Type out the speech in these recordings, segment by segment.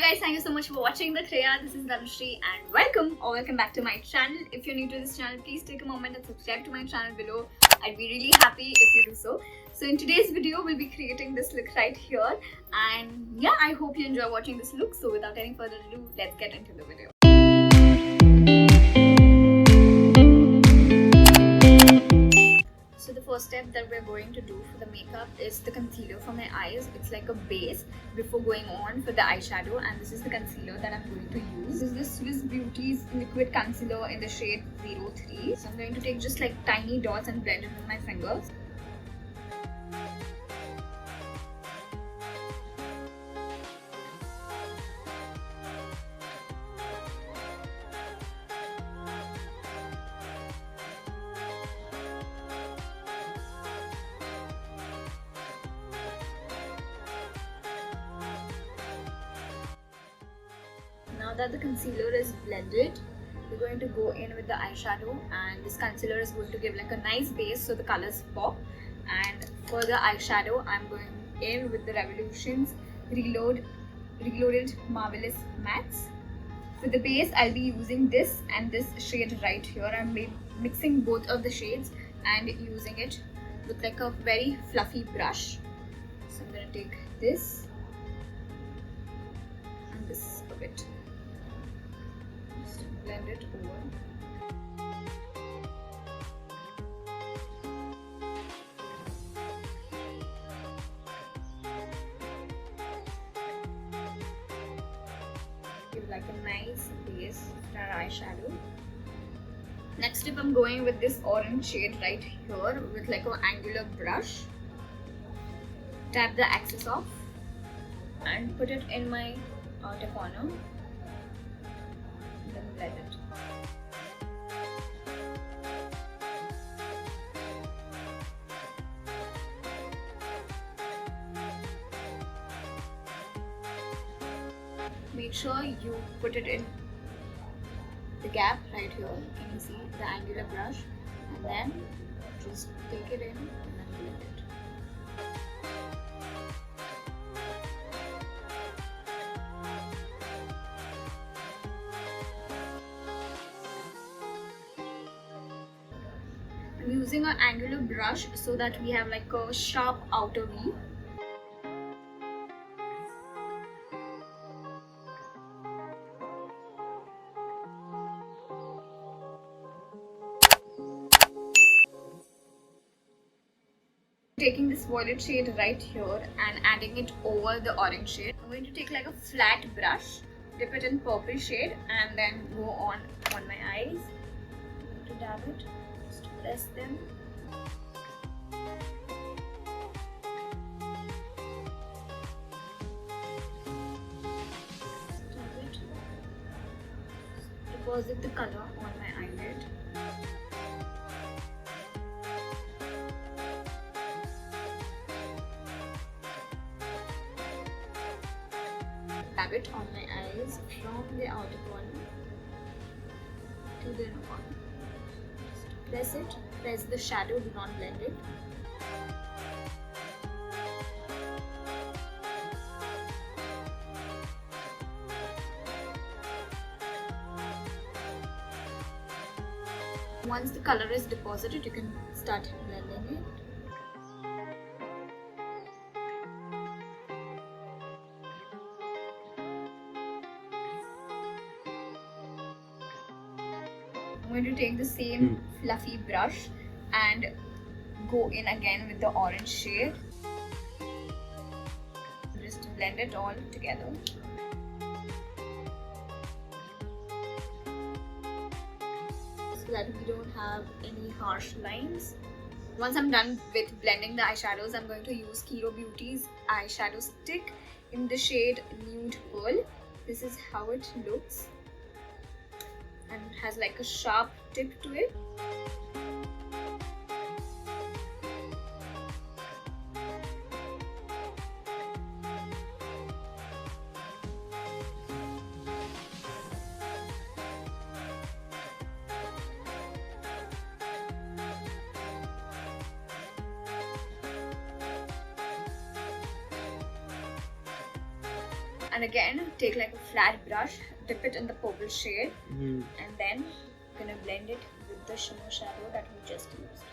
guys, thank you so much for watching the Kreya. This is Dhanushree and welcome back to my channel. If you're new to this channel, please take a moment and subscribe to my channel below. I'd be really happy if you do so. So in today's video, we'll be creating this look right here, and yeah, I hope you enjoy watching this look. So without any further ado, let's get into the video. So the first step that we're going to do for the makeup is the concealer for my eyes. It's like a base before going on for the eyeshadow, and this is the concealer that I'm going to use. This is the Swiss Beauty's liquid concealer in the shade 03. So I'm going to take just like tiny dots and blend it with my fingers. Now that the concealer is blended, we're going to go in with the eyeshadow, and this concealer is going to give like a nice base so the colors pop. And for the eyeshadow, I'm going in with the Revolution's Reloaded Marvelous Mattes. For the base, I'll be using this and this shade right here. I'm mixing both of the shades and using it with like a very fluffy brush. So I'm going to take this and this a bit. Blend it over. Give like a nice base for our eyeshadow. Next up, I'm going with this orange shade right here with like an angular brush. Tap the excess off and put it in my outer corner. Then blend it. Make sure you put it in the gap right here. Can you see the angular brush? And then just take it in and then blend it. I'm using an angular brush so that we have like a sharp outer V. Taking this violet shade right here and adding it over the orange shade. I'm going to take like a flat brush, dip it in purple shade, and then go on my eyes. To dab it. Press them. Tap it. Deposit the color on my eyelid. Tap it on my eyes from the outer corner to the inner corner. Press it, press the shadow, do not blend it. Once the color is deposited, you can start blending it. I'm going to take the same fluffy brush and go in again with the orange shade. Just blend it all together. So that we don't have any harsh lines. Once I'm done with blending the eyeshadows, I'm going to use Kiro Beauty's eyeshadow stick in the shade Nude Pearl. This is how it looks. And it has like a sharp tip to it. And again, take like a flat brush, dip it in the purple shade, and then gonna blend it with the shimmer shadow that we just used.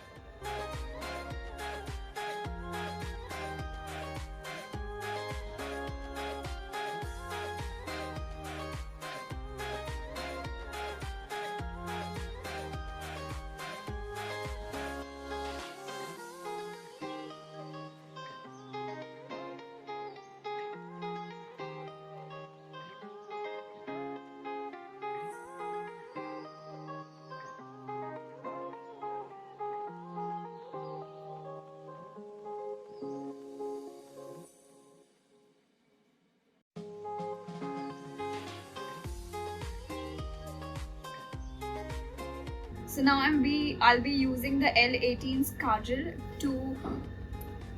So now I'll be using the L18's Kajal to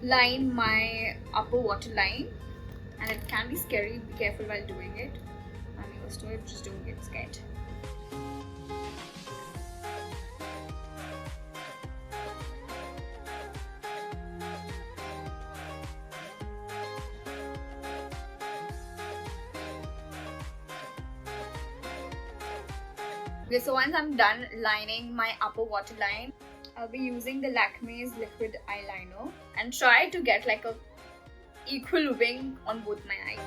line my upper waterline, and it can be scary. Be careful while doing it. I'm used to it, just don't get scared. Okay, so once I'm done lining my upper waterline, I'll be using the Lakme's liquid eyeliner and try to get like a equal wing on both my eyes.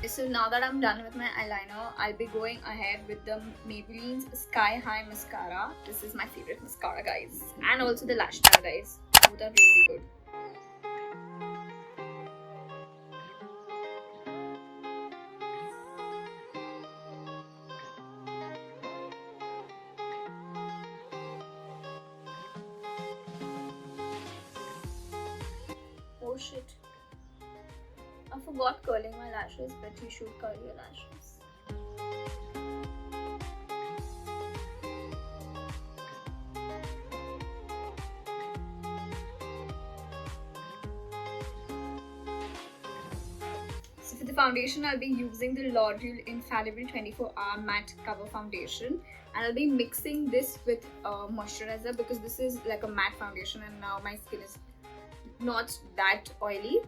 So now that I'm done with my eyeliner, I'll be going ahead with the Maybelline's Sky High Mascara. This is my favorite mascara, guys. And also the Lash Paradise. Both are really good. Oh shit. I forgot curling my lashes, but you should curl your lashes. So for the foundation, I'll be using the L'Oreal Infallible 24-Hour Matte Cover Foundation. And I'll be mixing this with moisturizer because this is like a matte foundation and now my skin is not that oily.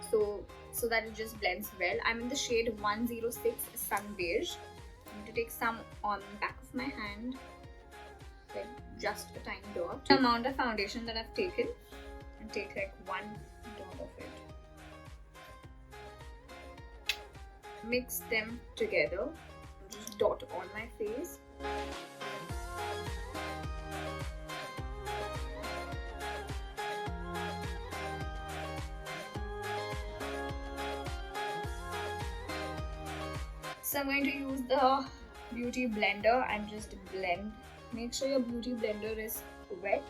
So that it just blends well. I'm in the shade 106 Sun Beige. I'm going to take some on the back of my hand, like just a tiny dot. The amount of foundation that I've taken, and take like one dot of it. Mix them together, just dot on my face. So I'm going to use the beauty blender and just blend. Make sure your beauty blender is wet.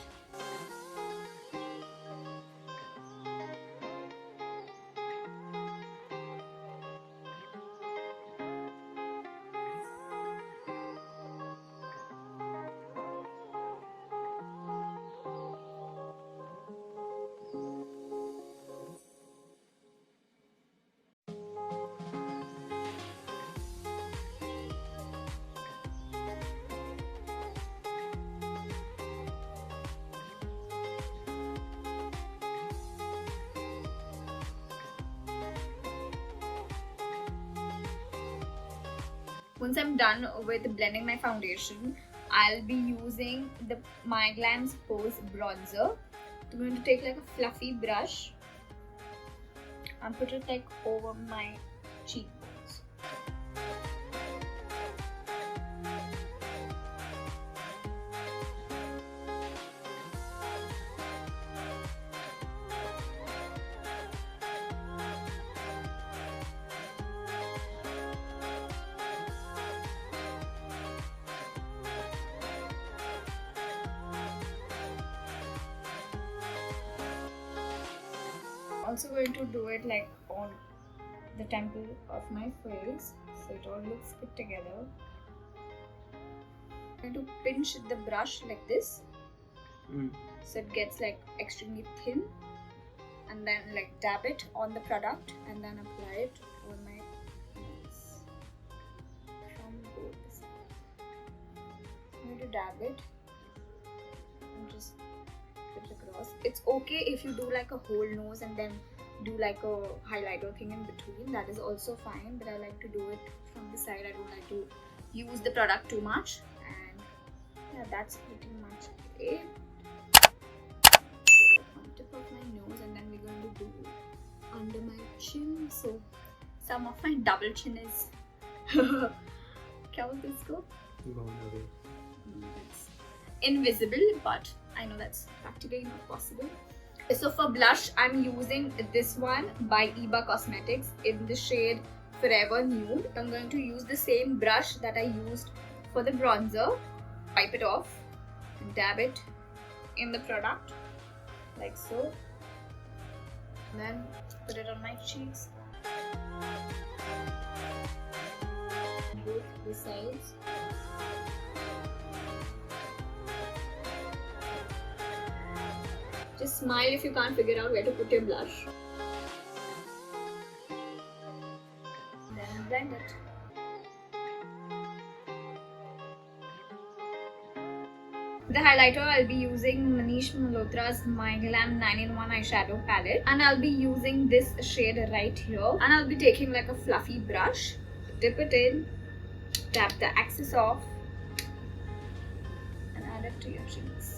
Once I'm done with blending my foundation, I'll be using the My Glam's Pose bronzer. I'm going to take like a fluffy brush and put it like over my cheekbones. Also going to do it like on the temple of my face, so it all looks put together. I'm going to pinch the brush like this, so it gets like extremely thin, and then like dab it on the product and then apply it on my face from both sides. I'm going to dab it and just put it across. It's okay if you do like a whole nose and then do like a highlighter thing in between. That is also fine, but I like to do it from the side. I don't like to use the product too much. And yeah, that's pretty much it. On tip of my nose, and then we're going to do under my chin. So some of my double chin is how will this go? Gone away. It's invisible, but I know that's practically not possible. So for blush, I'm using this one by Eba Cosmetics in the shade Forever Nude. I'm going to use the same brush that I used for the bronzer. Wipe it off and dab it in the product like so. And then put it on my cheeks. Both the sides. Just smile if you can't figure out where to put your blush. Then blend it. The highlighter, I'll be using Manish Malhotra's My Glam 9-in-1 eyeshadow palette, and I'll be using this shade right here. And I'll be taking like a fluffy brush, dip it in, tap the excess off, and add it to your cheeks.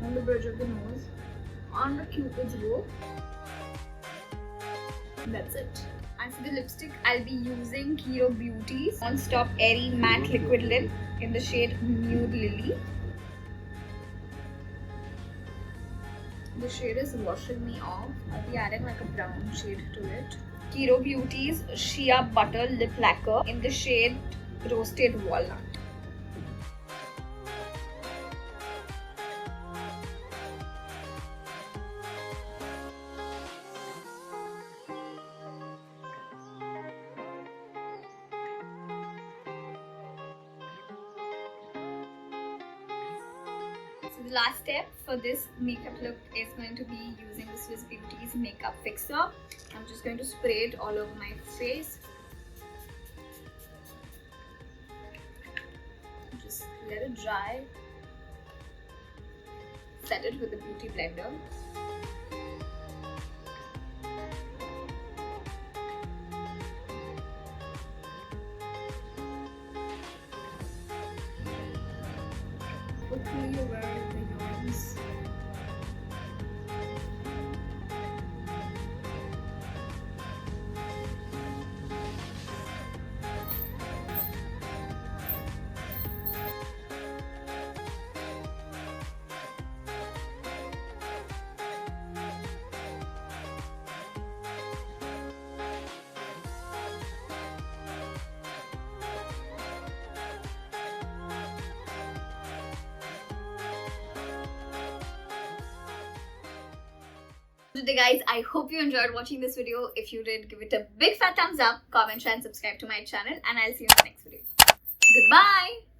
On the bridge of the nose, on the cupid's bow. That's it. And for the lipstick, I'll be using Kiro Beauty's Non-Stop Airy Matte Liquid Lip in the shade Nude Lily. The shade is washing me off. I'll be adding like a brown shade to it. Kiro Beauty's Shea Butter Lip Lacquer in the shade Roasted Walnut. So the last step for this makeup look is going to be using the Swiss Beauty's Makeup Fixer. I'm just going to spray it all over my face. Just let it dry. Set it with the beauty blender. Quickly over the yarns. Today guys, I hope you enjoyed watching this video. If you did, give it a big fat thumbs up, comment, share and subscribe to my channel, and I'll see you in the next video. Goodbye!